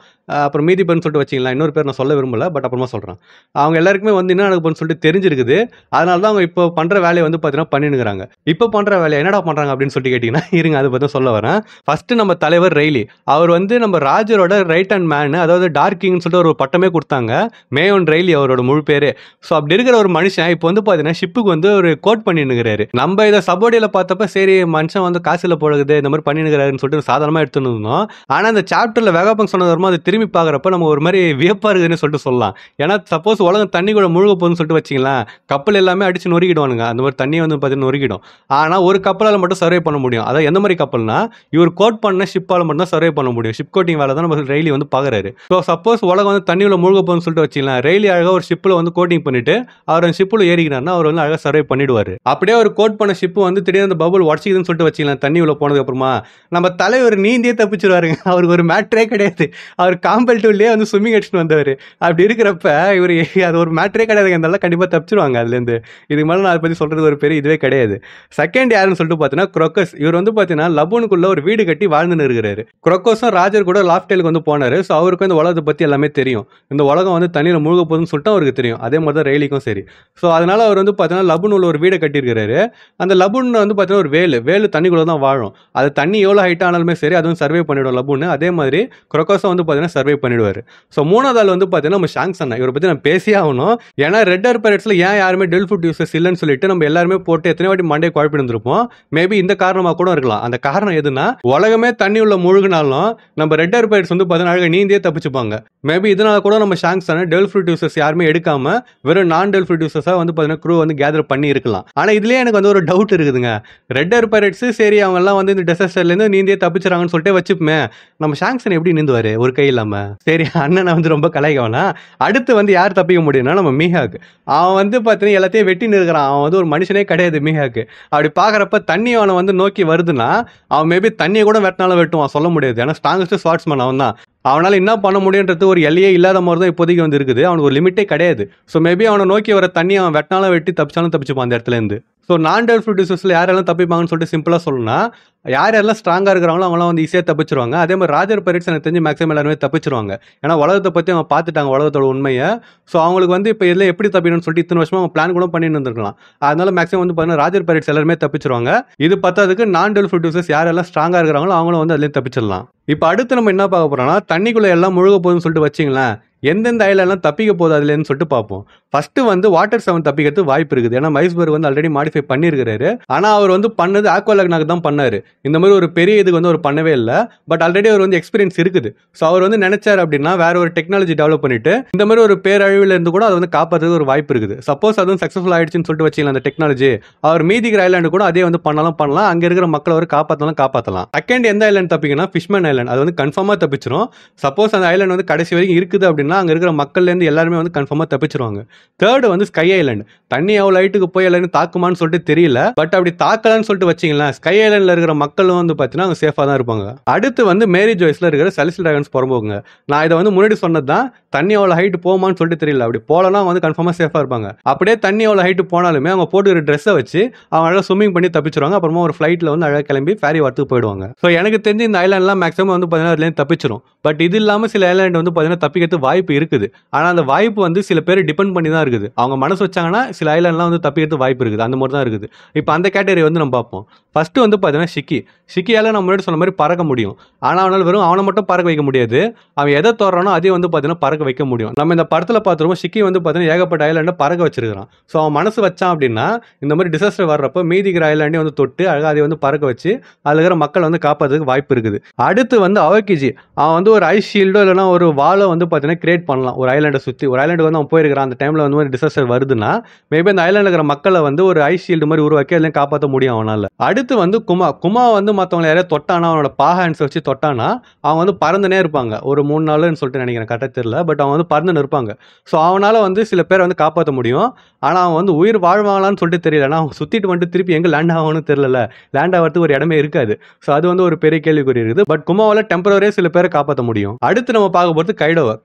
அப்புறம் மீதி பேர்னு சொல்லிட்டு வச்சிங்களா, இன்னொரு பேர் நான் சொல்ல விரும்பல, பட் அப்புறமா சொல்கிறேன். அவங்க எல்லாருக்குமே வந்து என்ன நடக்க போகுதுன்னு சொல்லிட்டு தெரிஞ்சிருக்குது. அதனால தான் அவங்க இப்போ பண்ணுற வேலையை வந்து பார்த்தீங்கன்னா பண்ணினுங்கிறாங்க. இப்போ பண்ணுற வேலையை என்னடா பண்ணுறாங்க அப்படின்னு சொல்லிட்டு கேட்டிங்கன்னா, இருங்க அதை பற்றி சொல்ல வரேன். ஃபர்ஸ்ட் நம்ம தலைவர் ரெய்லி, அவர் வந்து நம்ம ராஜரோட ரைட் ஹேண்ட் மேன், அதாவது டார்க் கிங்னு சொல்லிட்டு ஒரு பட்டமே கொடுத்தாங்க. மேயோன் ரெய்லி அவரோட முழு பேரு. ஸோ அப்படி இருக்கிற ஒரு மனுஷன் இப்போ வந்து பார்த்தீங்கன்னா ஷிப்புக்கு வந்து ஒரு கோட் பண்ணினுங்கிறாரு. நம்ம இதை சபோடியில் பார்த்தப்ப சரி மனுஷன் வந்து காசில் போடுது இந்த மாதிரி பண்ணினுங்கிறாருன்னு சொல்லிட்டு சாதாரணமாக எடுத்துன்னு இருந்தோம். ஆனால் அந்த சாப்டரில் வெகாபங் சொன்னது வருமா அதை திரும்பி பார்க்குறப்ப நம்ம ஒரு மாதிரி வியப்பாக இருக்குதுன்னு சொல்லிட்டு சொல்லலாம். ஏன்னா சப்போஸ் உலகம் தண்ணி கூட முழுக போகுதுன்னு சொல்லிட்டு வச்சிங்களேன், கப்பல் எல்லாமே அடிச்சு நொறுக்கிடுவானுங்க, அந்த மாதிரி தண்ணியை வந்து பார்த்தீங்கன்னா நொறுக்கிடும். ஆனால் ஒரு கப்பலால் மட்டும் சர்வே பண்ண முடியும். அதாவது எந்த மாதிரி கப்பல்னா இவர் கோட் பண்ண ஷிப்பால் மட்டும் தான் சர்வே பண்ண முடியும். ஷிப் கோட்டிங் வேலை தான் நம்ம ரெய்லி வந்து பார்க்குறாரு. ஸோ சப்போஸ் உலகம் வந்து தண்ணியில் முழுக போகுதுன்னு சொல்லிட்டு வச்சிங்களேன், ரெய்லி அழகாக ஒரு ஷிப்பில் வந்து கோட்டிங் பண்ணிட்டு அவர் அந்த ஷிப்பில் ஏறிக்கிறாருன்னா அவர் வந்து அழகாக சர்வே பண்ணிடுவார். அப்படியே ஒரு கோட் பண்ண ஷிப்பு வந்து திடீர்னு அந்த பபுள் உடச்சிக்குதுன்னு சொல்லிட்டு வச்சிங்களேன், தண்ணி உள்ள போனதுக்கு அப்புறமா நம்ம தலைவர் நீந்தியே தப்பிச்சிருவாருங்க. அவருக்கு ஒரு மேட்ரே கிடையாது. அவர் காம்பல்டிவ்லேயே வந்து ஸ்விம்மிங் அடிச்சுட்டு வந்தவர். அப்படி இருக்கிறப்ப இவர் அது ஒரு மேட்ரே கிடையாது, அதெல்லாம் கண்டிப்பாக தப்பிச்சிருவாங்க அதுலேருந்து. இதுக்கு மேலே நான் அதை பற்றி சொல்கிறது ஒரு பெரிய இதுவே கிடையாது. செகண்ட் யாருன்னு சொல்லிட்டு பார்த்தீங்கன்னா க்ரோக்கஸ். இவர் வந்து பார்த்தீங்கன்னா லபூனுக்குள்ள ஒரு வீடு கட்டி வாழ்ந்துன்னு இருக்கிறாரு. க்ரோக்கஸும் ராஜர் கூட லாஃப்டேலுக்கு வந்து போனார். ஸோ அவருக்கும் இந்த உலகத்தை பற்றி எல்லாமே தெரியும். இந்த உலகம் வந்து தண்ணியில் மூழ்க போகுதுன்னு சொல்லிட்டு அவருக்கு தெரியும். அதே மாதிரி தான் ரெய்லிக்கும் சரி. ஸோ அதனால அவர் வந்து பார்த்தீங்கன்னா லபூனுள்ள ஒரு வீடை கட்டியிருக்கிறாரு. அந்த லபூன் வந்து பார்த்தீங்கன்னா ஒரு வேலு தண்ணிக்குள்ளே தான் வாழும். அது தண்ணி எவ்வளோ ஹைட் ஆனாலுமே சரி அதுவும் சர்வே பண்ணிவிடும் லபூன். அதே மாதிரி க்ரோக்கஸும் வந்து பார்த்தீங்கன்னா சர்வே பண்ணிடுவார். ஸோ மூணாவது ஆள் வந்து பார்த்தீங்கன்னா நம்ம ஷாங்ஸ் அண்ணா. இவரை பற்றி நான் பேசியே ஆகணும். ஏன்னா ரெட் ஆர் பைரேட்ஸில் ஏன் யாருமே டெல் ஃபுட் யூசர்ஸ் இல்லைன்னு சொல்லிட்டு நம்ம எல்லாருமே போட்டு எத்தனை வாட்டி மண்டே குழப்பி இருந்திருப்போம். மேபி இந்த காரணமாக கூட இருக்கலாம். அந்த காரணம் எதுனா உலகமே தண்ணி உள்ள முழுகினாலும் நம்ம ரெட் ஆர் பைரேட்ஸ் வந்து பார்த்தீங்கன்னா நீந்தியே தப்பிச்சுப்பாங்க. மேபி இதனால கூட நம்ம ஷாங்ஸ் அண்ணா டெல் ஃபுட் யூசர்ஸ் யாருமே எடுக்காம வெறும் நான் டெல் ஃபுட் யூசர்ஸாக வந்து பார்த்தீங்கன்னா க்ரூ வந்து கேதர் பண்ணி இருக்கலாம். ஆனால் இதுலேயே எனக்கு வந்து ஒரு டவுட் இருக்குதுங்க. ரெட் ஆர் பைரேட்ஸ் சரி அவங்க எல்லாம் வந்து இந்த டிசாஸ்டர்லேருந்து நீந்தியே தப்பிச்சுறாங்கன்னு சொல்லிட்டு வச்சுப்போமே, நம்ம ஷாங்ஸன் எப்படி நீந்துவாரு ஒரு கை இல்லாம? சரி அண்ணனை வந்து ரொம்ப கலாய்க்கவனா. அடுத்து வந்து யார் தப்பிக்க முடியும்னா நம்ம மீஹாக். அவன் வந்து பார்த்தீங்கன்னா எல்லாத்தையும் வெட்டி நிற்கிறான். அவன் வந்து ஒரு மனுஷனே கிடையாது மீஹாக்கு. அப்படி பார்க்குறப்ப தண்ணி அவனை வந்து நோக்கி வருதுன்னா அவன் மேபி தண்ணியை கூட வெட்டினாலும் வெட்டுவான், சொல்ல முடியாது. ஏன்னா ஸ்ட்ராங்கஸ்ட் ஸ்வாட்ஸ்மேன் அவன் தான். அவனால் என்ன பண்ண முடியுன்றது ஒரு எல்லையே இல்லாத மாதிரி தான் இப்போதைக்கு வந்து இருக்குது. அவனுக்கு ஒரு லிமிட்டே கிடையாது. ஸோ மேபி அவனை நோக்கி வர தண்ணி அவன் வெட்டினாலும் வெட்டி தப்பிச்சாலும் தப்பிச்சுப்பான் அந்த இடத்துலேருந்து. ஸோ நான் டெல் ஃபுட் யூசர்ஸில் யாரெல்லாம் தப்பிப்பாங்கன்னு சொல்லிட்டு சிம்பிளாக சொல்லணும்னா யாரெல்லாம் ஸ்ட்ராங்காக இருக்கிறாங்களோ அவங்களாம் வந்து ஈஸியாக தப்பிச்சிருவாங்க. அதே மாதிரி ராஜர் பைரேட்ஸ் எனக்கு தெரிஞ்சு மேக்ஸிமம் எல்லாருமே தப்பிச்சிருவாங்க. ஏன்னா உலகத்தை பற்றி அவங்க பார்த்துட்டாங்க, உலகத்தோட உண்மையை. ஸோ அவங்களுக்கு வந்து இப்போ இதில் எப்படி தப்பிக்கணும்னு சொல்லிட்டு இத்தனை வருஷமாக அவங்க பிளான் கூட பண்ணிட்டு இருந்திருக்கலாம். அதனால மேக்ஸிமம் வந்து பார்த்தீங்கன்னா ராஜர் பைரேட்ஸ் எல்லாருமே தப்பிச்சிருவாங்க. இது பத்தாதுக்கு நான் டெல் ஃபுட் யூசர்ஸ் யாரெல்லாம் ஸ்ட்ராங்காக இருக்கிறாங்களோ அவங்களும் வந்து அதுலேயும் தப்பிச்சிடலாம். இப்போ அடுத்து நம்ம என்ன பார்க்க போகிறோம்னா தண்ணிக்குள்ளே எல்லாம் முழுக போகுதுன்னு சொல்லிட்டு வச்சிங்களேன், எந்தெந்த ஐலாண்ட்லாம் தப்பிக்க போகுது அதுலேன்னு சொல்லிட்டு பார்ப்போம். ஃபர்ஸ்ட் வந்து வாட்டர் 7 தப்பிக்கிறது வாய்ப்பு இருக்குது. ஏன்னா மைஸ்பர்க் வந்து ஆல்ரெடி மாடிஃபை பண்ணியிருக்காரு. ஆனால் அவர் வந்து பண்ணது ஆக்வாலக்னாக்கு தான் பண்ணாரு. இந்த மாதிரி ஒரு பெரிய இதுக்கு வந்து அவர் பண்ணவே இல்லை. பட் ஆல்ரெடி அவர் வந்து எக்ஸ்பீரியன்ஸ் இருக்குது. ஸோ அவர் வந்து நினைச்சார் அப்படின்னா வேற ஒரு டெக்னாலஜி டெவலப் பண்ணிட்டு இந்த மாதிரி ஒரு பேரழிவில் இருந்து கூட அதை வந்து காப்பாற்றுறதுக்கு ஒரு வாய்ப்பு இருக்குது. சப்போஸ் அதுவும் சக்ஸஸ்ஃபுல் ஆயிடுச்சுன்னு சொல்லிட்டு வச்சிக்கலாம் அந்த டெக்னாலஜி, அவர் மீதிக்கிற ஐலாண்டு கூட அதே வந்து பண்ணலாம். அங்கே இருக்கிற மக்களை அவர் காப்பாற்றலாம். செகண்ட் எந்த ஐலாண்ட் தப்பிங்கன்னா ஃபிஷ்மேன் ஐலாண்ட். அது வந்து கன்ஃபார்மாக தப்பிச்சிரும். சப்போஸ் அந்த ஐலாண்ட் வந்து கடைசி வரைக்கும் இருக்குது அப்படின்னா அங்கே இருக்கிற மக்கள்லேருந்து எல்லாருமே வந்து கன்ஃபார்மாக தப்பிச்சிருவாங்க. தேர்டு வந்து ஸ்கை ஐலாண்ட். தண்ணி எவ்வளோ ஹைட்டுக்கு போய் எல்லாரும் தாக்குமான்னு சொல்லிட்டு தெரியல. பட் அப்படி தாக்கலான்னு சொல்லிட்டு வச்சிங்களேன், ஸ்கை ஐலாண்டில் இருக்கிற மக்களும் வந்து பார்த்தீங்கன்னா அவங்க சேஃபாக தான் இருப்பாங்க. அடுத்து வந்து மேரி ஜோய்ஸில் இருக்கிற செலஸ்டியல் டிராகன்ஸ் புறம்போக்குங்க. நான் இதை வந்து முன்னாடி சொன்னது தான். தண்ணி எவ்வளோ ஹைட்டு போகுமான்னு சொல்லிட்டு தெரியல. அப்படி போகலாம் வந்து கன்ஃபார்மாக சேஃபாக இருப்பாங்க. அப்படியே தண்ணி எவ்வளோ ஹைட்டு போனாலுமே அவங்க போட்டுக்கிற ட்ரெஸ்ஸை வச்சு அவங்க அழகாக ஸ்விம்மிங் பண்ணி தப்பிச்சிருவாங்க. அப்புறமா ஒரு ஃப்ளைட்டில் வந்து அழகாக கிளம்பி ஃபேரி வரத்துக்கு போயிடுவாங்க. ஸோ எனக்கு தெரிஞ்சு இந்த ஐலாண்ட்லாம் மேக்ஸிமம் வந்து பார்த்தீங்கன்னா அதுலேருந்து தப்பிச்சிரும். பட் இது இல்லாமல் சில ஐலாண்ட் வந்து பார்த்தீங்கன்னா தப்பிக்கிறது வாய்ப்பு வாய்ப்பு இருக்குது. ஆனா அந்த வாய்ப்பு வந்து சில பேர் டிபெண்ட் பண்ணி தான் இருக்குது. அவங்க மனசு வச்சாங்கன்னா சில ஐலாண்ட்லாம் வந்து தப்பிக்கிறதுக்கு வாய்ப்பு இருக்குது. அந்த மாதிரி தான் இருக்குது. இப்போ அந்த கேட்டகரி வந்து நம்ம பார்ப்போம். ஃபர்ஸ்ட் வந்து பார்த்தீங்கன்னா ஷிக்கியால நம்ம முன்னாடி சொன்ன மாதிரி பறக்க முடியும். ஆனா அவனால வெறும் அவனை மட்டும் பறக்க வைக்க முடியாது. அவன் எதை தோறானோ அதையும் வந்து பார்த்தீங்கன்னா பறக்க வைக்க முடியும். நம்ம இந்த படத்துல பார்த்துருவோம், ஷிக்கி வந்து பார்த்தீங்கன்னா ஏகப்பட்ட ஐலாண்டை பறக்க வச்சிருக்கான். ஸோ அவன் மனசு வச்சான் அப்படின்னா இந்த மாதிரி டிசாஸ்டர் வர்றப்ப மீதிக்கிற ஐலாண்டையும் வந்து தொட்டு அழகாக அதை வந்து பறக்க வச்சு அதில் இருக்கிற மக்கள் வந்து காப்பாற்றுறதுக்கு வாய்ப்பு இருக்குது. அடுத்து வந்து அவகிஜி, அவன் வந்து ஒரு ஐஸ் ஷீல்டோ இல்லைனா ஒரு வாலை வந்து பார்த்தீங்கன்னா கிரியேட் பண்ணலாம். ஒரு ஐலாண்டை சுற்றி ஒரு ஐலாண்டுக்கு வந்து அவன் போயிருக்கிறான், அந்த டைமில் வந்து ஒரு டிசாஸ்டர் வருதுன்னா மேபி அந்த ஐலாண்டில் இருக்கிற மக்களை வந்து ஒரு ஐஸ் ஷீல்டு மாதிரி உருவாக்கி அதில் காப்பாற்ற முடியும் அவனால். அடுத்து வந்து குமா வந்து மற்றவங்களை யாரையா தொட்டானா, அவனோட ஹேண்ட்ஸ் வச்சு தொட்டானா அவங்க வந்து பறந்துனே இருப்பாங்க. ஒரு 3 நாள்னு சொல்லிட்டு நினைக்கிறேன், கரெக்டாக தெரியல. பட் அவன் வந்து பறந்துன்னு இருப்பாங்க. ஸோ அவனால் வந்து சில பேரை வந்து காப்பாற்ற முடியும். ஆனால் அவன் வந்து உயிர் வாழ்வாங்களான்னு சொல்லிட்டு தெரியல. ஆனால் அவங்க சுற்றிட்டு வந்துட்டு திருப்பி எங்கே லேண்ட் ஆகணும்னு தெரியல. லேண்ட் ஆகிறதுக்கு ஒரு இடமே இருக்காது. ஸோ அது வந்து ஒரு பெரிய கேள்விக்குறி இருக்குது. பட் குமாவால் டெம்பரரியாக சில பேரை காப்பாற்ற முடியும். அடுத்து நம்ம பார்க்க போகிறது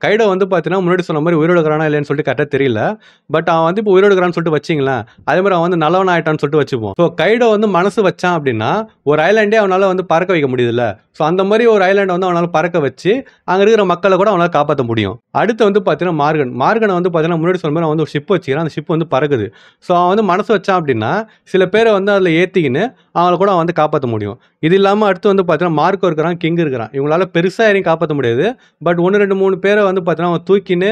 கைடோ வந்து பார்த்தீங்கன்னா முன்னாடி சொன்ன மாதிரி உயிரோடுக்கிறானா இல்லைன்னு சொல்லிட்டு கரெக்டாக தெரியல. பட் அவன் வந்து இப்போ உயிரோடுக்கிறான்னு சொல்லிட்டு வச்சிங்களேன், அதே மாதிரி அவன் வந்து நல்லவன் ஆயிட்டான்னு சொல்லிட்டு வச்சுப்போம். ஸோ கைடோ வந்து மனசு வச்சான் அப்படின்னா ஒரு ஐலாண்டே அவனால் வந்து பறக்க வைக்க முடியுதுல்ல. ஸோ அந்த மாதிரி ஒரு ஐலாண்டை வந்து அவனால் பறக்க வச்சு அங்கே இருக்கிற மக்களை கூட அவனால் காப்பாற்ற முடியும். அடுத்து வந்து பார்த்தீங்கன்னா மார்கனை வந்து பார்த்தீங்கன்னா முன்னாடி சொன்ன மாதிரி அவன் வந்து ஒரு ஷிப் வச்சுக்கிறான். அந்த ஷிப் வந்து பறக்குது. ஸோ அவன் வந்து மனசு வச்சான் அப்படின்னா சில பேரை வந்து அதில் ஏற்றிக்கின்னு அவங்களை கூட அவன் வந்து காப்பாற்ற முடியும். இது இல்லாமல் அடுத்து வந்து பார்த்தீங்கன்னா மார்க்கோ இருக்கிறான், கிங் இருக்கிறான். இவங்களால பெருசாக யாரையும் காப்பாற்ற முடியாது. பட் 1 2 3 பேரை வந்து பார்த்தீங்கன்னா அவன் தூக்கின்னு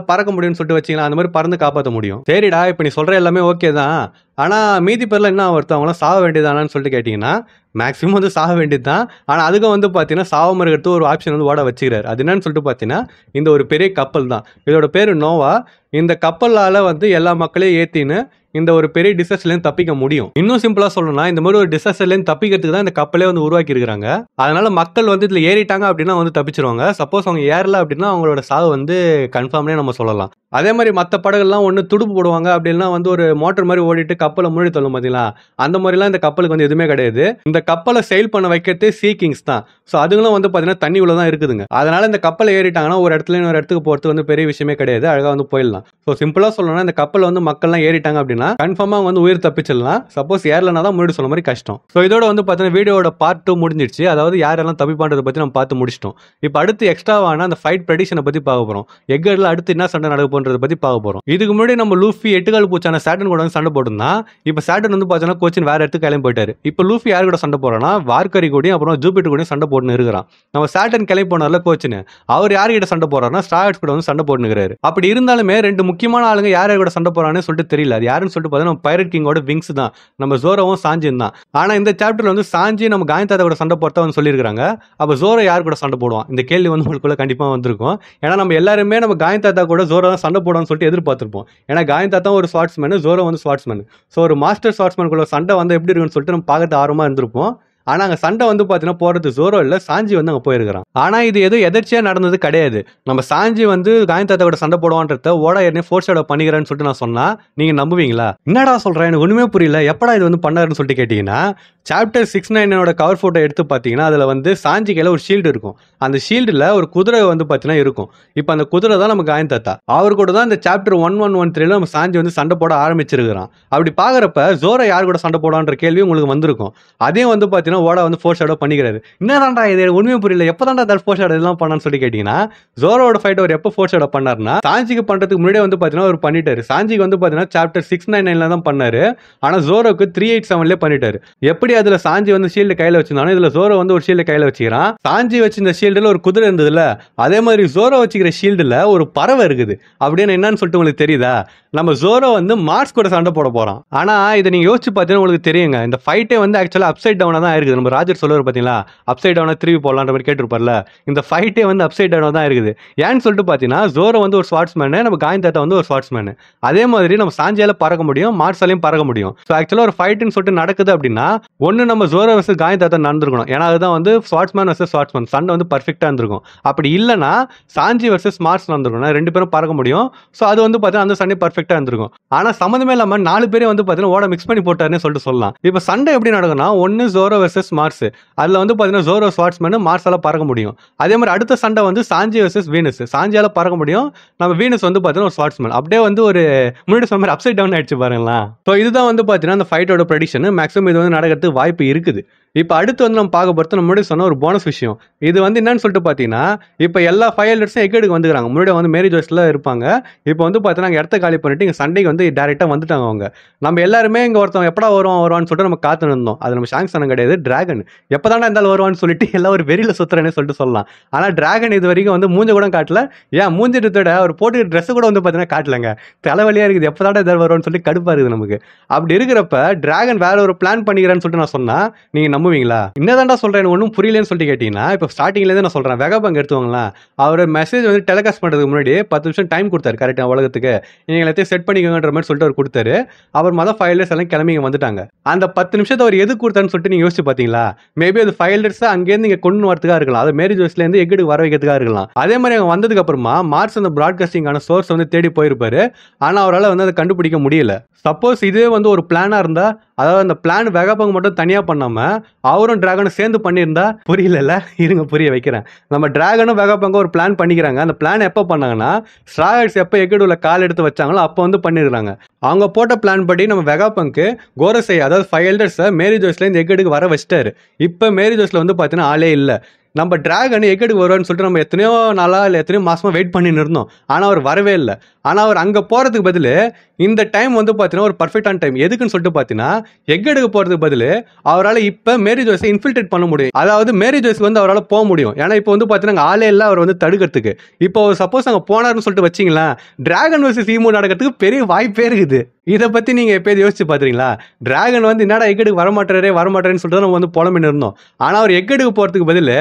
பறக்க முடியும்னு சொல்லிட்டு வச்சிக்கலாம். அந்த மாதிரி பறந்து காப்பாற்ற முடியும். சரிடா, இப்போ நீ சொல்கிற எல்லாமே ஓகே தான். ஆனால் மீதி பேரில் என்ன வருது, அவங்களாம் சாக வேண்டியதானான்னு சொல்லிட்டு கேட்டிங்கன்னா மேக்ஸிமம் வந்து சாக வேண்டியது தான். ஆனால் அதுக்கும் வந்து பார்த்தீங்கன்னா சாவம் இருக்கிறது ஒரு ஆப்ஷன் வந்து ஓட வச்சுக்கிறார். அது என்னன்னு சொல்லிட்டு பார்த்தீங்கன்னா இந்த ஒரு பெரிய கப்பல் தான். இதோட பேர் நோவா. இந்த கப்பலால் வந்து எல்லா மக்களையும் ஏற்றின்னு இந்த ஒரு பெரிய டிசாஸ்டர்லேருந்து தப்பிக்க முடியும். இன்னும் சிம்பிளாக சொல்லணும்னா இந்த மாதிரி ஒரு டிசாஸ்டர்லேருந்து தப்பிக்கிறதுக்கு தான் இந்த கப்பலே வந்து உருவாக்கி இருக்கிறாங்க. அதனால மக்கள் வந்து இதில் ஏறிட்டாங்க அப்படின்னா வந்து தப்பிச்சிருவாங்க. சப்போஸ் அவங்க ஏறல அப்படின்னா அவங்களோட சாவு வந்து கன்ஃபார்ம்னே நம்ம சொல்லலாம். அதே மாதிரி மற்ற படங்கள்லாம் ஒன்று துடுப்பு போடுவாங்க, அப்படின்னா வந்து ஒரு மோட்டர் மாதிரி ஓடிட்டு கப்பலை முன்னாடி தள்ளும் பார்த்தீங்களா, அந்த மாதிரிலாம் இந்த கப்பலுக்கு வந்து எதுவுமே கிடையாது. இந்த கப்பலை செயில் பண்ண வைக்கிறதே சீ கிங்ஸ் தான். ஸோ அதுங்களும் வந்து பார்த்தீங்கன்னா தண்ணி உள்ள தான் இருக்குதுங்க. அதனால இந்த கப்பலை ஏறிட்டாங்கன்னா ஒரு இடத்துல இன்னொரு இடத்துக்கு போகிறது வந்து பெரிய விஷயமே கிடையாது, அழகாக வந்து போயிடலாம். ஸோ சிம்பிளாக சொல்லணும்னா இந்த கப்பல் வந்து மக்கள்லாம் ஏறிட்டாங்க அப்படின்னா கன்ஃபார்மாக வந்து உயிர் தப்பிச்சிடலாம். சப்போஸ் ஏறலனா தான் முன்னாடி சொன்ன மாதிரி கஷ்டம். ஸோ இதோட வந்து பார்த்தீங்கன்னா வீடியோட பார்ட் 2 முடிஞ்சிடுச்சு. அதாவது யாரெல்லாம் தப்பிப்பான்றதை பற்றி நம்ம பார்த்து முடிச்சிட்டோம். இப்போ அடுத்து எக்ஸ்ட்ராவான அந்த ஃபைட் ப்ரெடிஷனை பற்றி பார்க்க போகிறோம். எக்கர்ல அடுத்து என்ன சண்டை நடக்க போன்றதை பற்றி பார்க்க போகிறோம். இதுக்கு முன்னாடி நம்ம லூஃபி 8 கால் பூச்சான சாட்டன் கூட வந்து சண்டை போட்டுருந்தா. இப்போ சாட்டன் வந்து பார்த்தீங்கன்னா கோச்சின் வேற இடத்துக்கு கிளம்பி போயிட்டாரு. இப்போ லூஃபி யார் கூட சண்டை போறானா, வார்கரி கூடயும் அப்புறம் ஜூபிட்டர் கூடயும் சண்டை போட்டுன்னு இருக்கிறான். நம்ம சாட்டன் கிளம்பி போனார்ல கோச்சின், அவர் யார்கிட்ட சண்டை போறாருன்னா ஸ்ட்ராட்ஸ் கூட வந்து சண்டை போட்டுக்கிறாரு. அப்படி இருந்தாலுமே 2 முக்கியமான ஆளுங்க யார் கூட சண்டை போறான்னு சொல்லிட்டு தெரியல. அது யாருன்னு சொல்லிட்டு பார்த்தா நம்ம பைரட் கிங்கோட விங்ஸ் தான், நம்ம ஜோரோவும் சாஞ்சியும் தான். ஆனா இந்த சாப்டர்ல வந்து சாஞ்சி நம்ம காயந்தாத்தா கூட சண்டை போட்டா வந்து சொல்லியிருக்காங்க. அப்ப ஜோரோ யார் கூட சண்டை போடுவான், இந்த கேள்வி வந்து உங்களுக்குள்ள கண்டிப்பா வந்திருக்கும். ஏன்னா நம்ம எல்லாருமே நம்ம காயந்தாத்தா கூட ஜோரோ தான் சண்டை போடுவான்னு சொல்லிட்டு எதிர்பார்த்திருப்போம். ஏன்னா காயந்தாத்தா ஒரு ஸ்வாட்ஸ்மேன், ஜோரோ வந்து ஸ்வாட்ஸ்மேன். ஸோ ஒரு மாஸ்டர் ஸ்வாட்ஸ்மேனுக்குள்ள சண்டை வந்து எப்படி இருக்குன்னு சொல்லிட்டு நம்ம பார்க்கறது ஆர்வமா இருந்திருப்போம். ஆனா அங்க சண்டை வந்து பாத்தீங்கன்னா போறது ஜோரோ இல்ல, சாஞ்சி வந்து அங்க போயிருக்கான். ஆனா இது எதுவும் எதிர்ச்சியா நடந்தது கிடையாது. நம்ம சாஞ்சி வந்து காயந்தாத்தா கூட சண்டை போடுவான்றத ஓடா ஏற்கனவே ஃபோர்ஸ் ஷேடோ பண்ணிக்கிறேன்னு சொல்லிட்டு நான் சொன்னா நீங்க நம்புவீங்களா? என்னடா சொல்றேன், எனக்கு ஒண்ணுமே புரியல, எப்படா இது வந்து பண்ணாருன்னு சொல்லிட்டு கேட்டீங்கன்னா, சாப்டர் 699 கவர் போட்டோ எடுத்து பாத்தீங்கன்னா அதுல வந்து சாஞ்சி கையில ஒரு ஷீல்டு இருக்கும். அந்த ஷீல்டுல ஒரு குதிரை வந்து பாத்தீங்கன்னா இருக்கும். இப்போ அந்த குதிரை தான் நம்ம காயந்தாத்தா. அவர் கூட தான் இந்த சாப்டர் 1113 நம்ம சாஞ்சி வந்து சண்டை போட ஆரம்பிச்சிருக்கிறான். அப்படி பாக்குறப்ப ஜோரோ யார் கூட சண்டை போடான்ற கேள்வி உங்களுக்கு வந்திருக்கும். அதையும் வந்து பாத்தீங்கன்னா ஓடா வந்து ஃபோர்ஸ் ஷேடோ பண்ணிக்கிறாரு. என்னதான்டா இது, ஒண்ணுமே புரியல, எப்பதான்டா அந்த ஃபோர்ஸ் ஷேடோ எல்லாம் பண்ணான்னு சொல்லி கேட்டீங்கன்னா, ஜோரோட ஃபைட் அவர் எப்போ ஃபோர்ஸ் ஷேடோ பண்ணாருன்னா சாஞ்சிக்கு பண்றதுக்கு முன்னாடியே வந்து பாத்தீங்கன்னா அவர் பண்ணிட்டாரு. சாஞ்சிக்கு வந்து பாத்தீங்கன்னா சாப்டர் 699 தான் பண்ணாரு. ஆனா ஜோரோக்கு 387 பண்ணிட்டாரு. எப்படி அதுல சாஞ்சி வந்து ஷீல்டு கையில வச்சிருந்தானோ இதுல ஜோரோ வந்து ஒரு ஷீல்டு கையில வச்சுக்கிறான். சாஞ்சி வச்சிருந்த ஷீல்டுல ஒரு குதிரை இருந்ததுல, அதே மாதிரி ஜோரோ வச்சுக்கிற ஷீல்டுல ஒரு பறவை இருக்குது. அப்படின்னு என்னன்னு சொல்லிட்டு உங்களுக்கு தெரியுதா? நம்ம ஜோரோ வந்து மார்ஸ் கூட சண்டை போட போறான். ஆனா இதை நீங்க யோசிச்சு பார்த்தீங்கன்னா உங்களுக்கு தெரியுங்க, இந்த ஃபைட்டே வந்து ஆக்சுவலா அப்சைட் டவுனா தான் இருக்குது. நம்ம ராஜர் சொல்லுவார் பாத்தீங்களா, அப்சைட் டவுனா திருப்பி போடலான்ற மாதிரி கேட்டிருப்பார்ல, இந்த ஃபைட்டே வந்து அப்சைட் டவுனா தான் இருக்குது. ஏன்னு சொல்லிட்டு பாத்தீங்கன்னா ஜோரோ வந்து ஒரு ஸ்வாட்ஸ்மேன், நம்ம காயந்தாத்தா வந்து ஒரு ஸ்வாட்ஸ்மேன். அதே மாதிரி நம்ம சாஞ்சியால பறக்க முடியும், மார்ஸாலையும் பறக்க முடியும். ஸோ ஆக்சுவலா ஒரு ஃபைட்டுன்னு சொல்லிட்டு நடக்குது அப்படின்னா ஒன்னு நம்ம ஜோரோ வர்சஸ் காயந்தாத்தா நடந்திருக்கணும். ஏன்னா அதுதான் வந்து ஸ்வாட்ஸ்மேன் வர்சஸ் ஸ்வாட்ஸ்மேன் சண்டை வந்து பர்ஃபெக்டா இருந்திருக்கும். அப்படி இல்லைன்னா சாஞ்சி வர்சஸ் மார்ஸ் நடந்திருக்கும், 2 பேரும் பறக்க முடியும். ஸோ அது வந்து பார்த்தீங்கன்னா அந்த சண்டை பர்ஃபெக்டா இருந்திருக்கும். ஆனா சம்மந்தமே இல்லாம 4 பேரே வந்து பார்த்தீங்கன்னா ஓட மிக்ஸ் பண்ணி போட்டாருன்னு சொல்லிட்டு சொல்லலாம். இப்போ சண்டை எப்படி நடக்கும்னா ஒன்னு ஜோரோ வர்சஸ் மார்ஸ், அதுல வந்து பார்த்தீங்கன்னா ஜோரோ ஸ்வாட்ஸ்மேன், மார்ஸால பறக்க முடியும். அதே மாதிரி அடுத்த சண்டை வந்து சாஞ்சி வர்சஸ் வீனஸ், சாஞ்சியால பறக்க முடியும், நம்ம வீனஸ் வந்து பார்த்தீங்கன்னா ஒரு ஸ்வாட்ஸ்மேன். அப்படியே வந்து ஒரு முன்னாடி சொன்ன மாதிரி அப்சைட் டவுன் ஆயிடுச்சு பாருங்களா. ஸோ இதுதான் வந்து பார்த்தீங்கன்னா அந்த ஃபைட்டோட ப்ரெடிக்ஷன். மேக்ஸிமம் இது வந்து நடக்கிறதுக்கு வாய்ப்பு இருக்குது. இப்போ அடுத்து வந்து நம்ம பார்க்க போகிறது நம்ம முன்னாடி சொன்ன ஒரு போனஸ் விஷயம். இது வந்து என்னன்னு சொல்லிட்டு பார்த்தீங்கன்னா, இப்போ எல்லா 5 எல்டர்ஸும் எக் எடுக்க வந்துக்கிறாங்க. முன்னாடி வந்து மேரி ஜோஸ்ல இருப்பாங்க. இப்போ வந்து பார்த்தீங்கன்னா, அங்கே இடத்த காலி பண்ணிட்டு இங்கே சண்டைக்கு வந்து டேரெக்டாக வந்துட்டாங்க அவங்க. நம்ம எல்லாருமே இங்கே ஒருத்தவங்க எப்படா வருவான்னு சொல்லிட்டு நம்ம காத்து இருந்தோம். அது நம்ம ஷாங்சனம் கிடையாது, டிராகன். எப்போதானே இருந்தாலும் வருவான்னு சொல்லிட்டு எல்லாம் ஒரு வெறியில் சுத்துறேன்னு சொல்லிட்டு சொல்லலாம். ஆனால் டிராகன் இது வரைக்கும் வந்து மூஞ்ச கூட காட்டல. ஏன் மூஞ்சிட்டோட அவர் போட்டு ட்ரெஸ் கூட வந்து பார்த்தீங்கன்னா காட்டலங்க. தலைவலியா இருக்குது, எப்போதானே ஏதாவது வருவான்னு சொல்லி கடுப்பா இருக்குது நமக்கு. அப்படி இருக்கிறப்ப டிராகன் வேற ஒரு பிளான் பண்ணிக்கிறேன்னு சொல்லிட்டு நான் சொன்னா நீங்க நம்புவீங்களா? என்னதான்டா சொல்றேன் எனக்கு ஒன்றும் புரியலன்னு சொல்லிட்டு கேட்டீங்கன்னா, இப்போ ஸ்டார்டிங்லேருந்து நான் சொல்றேன். வெகாபங்க் எடுத்துவாங்களா, அவர் மெசேஜ் வந்து டெலிகாஸ்ட் பண்றதுக்கு முன்னாடி 10 நிமிஷம் டைம் கொடுத்தாரு கரெக்டா உலகத்துக்கு. நீங்க எல்லாத்தையும் செட் பண்ணிக்கோங்கன்ற மாதிரி சொல்லிட்டு அவர் கொடுத்தாரு. அவர் மொதல் 5 எல்டர்ஸ் எல்லாம் கிளம்பி வந்துட்டாங்க. அந்த 10 நிமிஷத்தை அவர் எதுக்கு கொடுத்தாருன்னு சொல்லிட்டு நீங்க யோசிச்சு பாத்தீங்களா? மேபி அது 5 எல்டர்ஸ் அங்கேருந்து இங்க கொண்டு வரதுக்காக இருக்கலாம். அது மேரி ஜோஸ்ல இருந்து எக் எடுக்க வர வைக்கிறதுக்காக இருக்கலாம். அதே மாதிரி அவங்க வந்ததுக்கு அப்புறமா மார்ஸ் அந்த பிராட்காஸ்டிங்கான சோர்ஸ் வந்து தேடி போயிருப்பாரு. ஆனா அவரால் வந்து அதை கண்டுபிடிக்க முடியல. சப்போஸ் இதே வந்து ஒரு பிளானா இருந்தா, அதாவது அந்த பிளான் வெகாபங்க் மட்டும் தனியா பண்ணாம அவரும் டிராகனும் சேர்ந்து பண்ணியிருந்தா புரியல. இருங்க புரிய வைக்கிறேன். நம்ம டிராகனும் வெகாபங்கும் ஒரு பிளான் பண்ணிக்கிறாங்க. அந்த பிளான் எப்போ பண்ணாங்கன்னா, ஸ்ட்ராய்ட்ஸ் எப்போ எக்கடுல கால் எடுத்து வச்சாங்களோ அப்போ வந்து பண்ணிருக்காங்க. அவங்க போட்ட பிளான் படி நம்ம வெகாபங்க் கோரசை அதாவது 5 எல்டர்ஸை மேரி ஜோஸ்ல இந்த எக்கடுக்கு வர வச்சிட்டாரு. இப்போ மேரி ஜோஸ்ல வந்து பார்த்தீங்கன்னா ஆளே இல்லை. நம்ம டிராகன் எக்கடுக்கு வருவான்னு சொல்லிட்டு நம்ம எத்தனையோ நாளா இல்லை எத்தனையோ மாசமா வெயிட் பண்ணின்னு இருந்தோம். ஆனால் அவர் வரவே இல்லை. ஆனால் அவர் அங்கே போகிறதுக்கு பதில் இந்த டைம் வந்து பார்த்தீங்கன்னா ஒரு பர்ஃபெக்டான டைம். எதுக்குன்னு சொல்லிட்டு பார்த்தீங்கன்னா, எக் எடுக்க போகிறதுக்கு பதில் அவரால் இப்போ மேரி ஜோஸை இன்ஃபில்ட்ரேட் பண்ண முடியும். அதாவது மேரி ஜோஸ் வந்து அவரால் போக முடியும். ஏன்னா இப்போ வந்து பார்த்தீங்கன்னா ஆளே இல்லை அவர் வந்து தடுக்கிறதுக்கு. இப்போ சப்போஸ் அங்கே போனார்னு சொல்லிட்டு வச்சிங்களேன், டிராகன் வர்சஸ் ஈமோ நடக்கிறதுக்கு பெரிய வாய்ப்பே இருக்குது. இதை பற்றி நீங்கள் எப்போது யோசிச்சு பார்த்துறீங்களா? டிராகன் வந்து என்னடா எக் எடுக்க வரமாட்டாரேன்னு சொல்லிட்டு நம்ம வந்து புலம்பின்னு இருந்தோம். ஆனால் அவர் எக் எடுக்க போகிறதுக்கு பதில்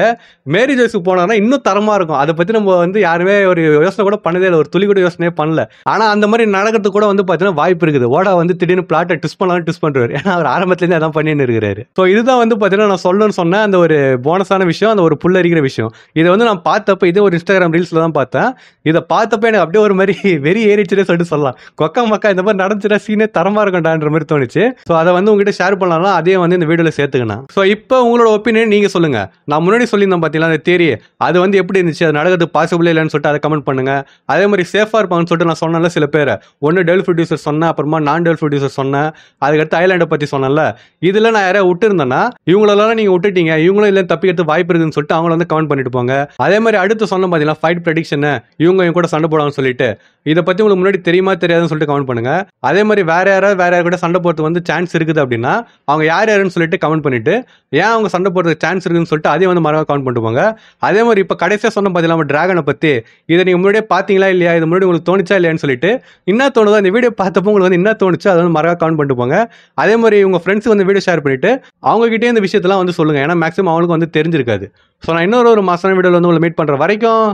மேரி ஜோஸுக்கு போனார்னா இன்னும் தரமாக இருக்கும். அதை பற்றி நம்ம வந்து யாருமே ஒரு யோசனை கூட பண்ணதே இல்லை, ஒரு துளி கூட யோசனையே பண்ணல. ஆனால் அந்த மாதிரி நடக்கிறதுக்கு கூட வந்து பார்த்தீங்கன்னா வாய்ப்பு இருக்குது. ஓடா வந்து திடீர்னு பிளாட்டை ட்விஸ்ட் பண்ணுவார். ஏன்னா அவர் ஆரம்பத்துலேருந்து அதான் பண்ணின்னு இருக்கிறாரு. ஸோ இதுதான் வந்து பார்த்தீங்கன்னா நான் சொல்லணும்னு சொன்ன அந்த ஒரு போனஸான விஷயம், அந்த ஒரு புல்லரிக்கிற விஷயம். இதை வந்து நான் பார்த்தப்ப இதே ஒரு இன்ஸ்டாகிராம் ரீல்ஸில் தான் பார்த்தேன். இதை பார்த்தப்ப எனக்கு அப்படியே ஒரு மாதிரி வெறி ஏறிச்சுன்னே சொல்லிட்டு சொல்லலாம். கொக்கா மக்கா இந்த மாதிரி நடந்துச்சுன்னா சீனே தரமாக இருக்கும்டான்ற மாதிரி தோணுச்சு. ஸோ அதை வந்து உங்ககிட்ட ஷேர் பண்ணலாம், அதே வந்து இந்த வீடியோவில் சேர்த்துக்கணும். ஸோ இப்போ உங்களோட ஒப்பீனியன் நீங்கள் சொல்லுங்க. நான் முன்னாடி சொல்லியிருந்தேன் பார்த்தீங்களா அந்த தியரி, அது வந்து எப்படி இருந்துச்சு, அது நடக்கிறது பாசிபிள் இல்லைன்னு சொல்லிட்டு அதை கமெண்ட் பண்ணுங்க. அதே மாதிரி சேஃபாக இருப்பாங்கன்னு சொல்லிட்டு நான் சொன்னேன்ல சில பேர், ஒன்று டெவல் ப்ரொடியூசர் சொன்னேன், அப்புறமா நான் டெவல் ப்ரொடியூசர் சொன்னேன், அதுக்கடுத்து ஐலாண்டை பற்றி சொன்னேன்ல. இதில் நான் யாரையா விட்டுருந்தேன்னா இவங்களெல்லாம் நீங்கள் விட்டுட்டீங்க, இவங்களும் இல்லை தப்பிக்கிறது வாய்ப்பு இருக்குதுன்னு சொல்லிட்டு அவங்கள வந்து கமெண்ட் பண்ணிட்டு போங்க. அதே மாதிரி அடுத்து சொன்ன பார்த்தீங்கன்னா ஃபைட் ப்ரெடிக்ஷன், இவங்க கூட சண்டை போடுவாங்கன்னு சொல்லிட்டு, இதை பற்றி உங்களுக்கு முன்னாடி தெரியுமா தெரியாதுன்னு சொல்லிட்டு கமெண்ட் பண்ணுங்க. அதே மாதிரி வேற யாராவது கூட சண்டை போடுறது வந்து சான்ஸ் இருக்குது அப்படின்னா அவங்க யாருன்னு சொல்லிட்டு கமெண்ட் பண்ணிட்டு, ஏன் அவங்க சண்டை போடுறதுக்கு சான்ஸ் இருக்குன்னு சொல்லிட்டு அதே வந்து மறக்காம கமெண்ட் பண்ணிட்டு போங்க. அதே மாதிரி இப்போ கடைசியாக சொன்ன பார்த்தீங்கன்னா நம்ம டிராகனை பற்றி, இதை நீங்கள் முன்னாடியே பார்த்தீங்களா இல்லையா, இது முன்னாடி உங்களுக்கு தோணுச்சா இல்லையான்னு சொல்லிட்டு, என்ன தோணுதோ இந்த வீடியோ பார்த்தப்போ உங்களுக்கு வந்து என்ன தோணுச்சோ அதை வந்து மறக்காம கமெண்ட் பண்ணிட்டு போங்க. அதே மாதிரி உங்கள் ஃப்ரெண்ட்ஸுக்கு வந்து வீடியோ ஷேர் பண்ணிட்டு அவங்ககிட்டே இந்த விஷயத்தெல்லாம் வந்து சொல்லுங்கள். ஏன்னா மேக்ஸிமம் அவங்களுக்கு வந்து தெரிஞ்சிருக்காது. ஸோ நான் இன்னொரு மாசான வீடியோவில் வந்து உங்களை மீட் பண்ணுற வரைக்கும்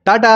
டாடா.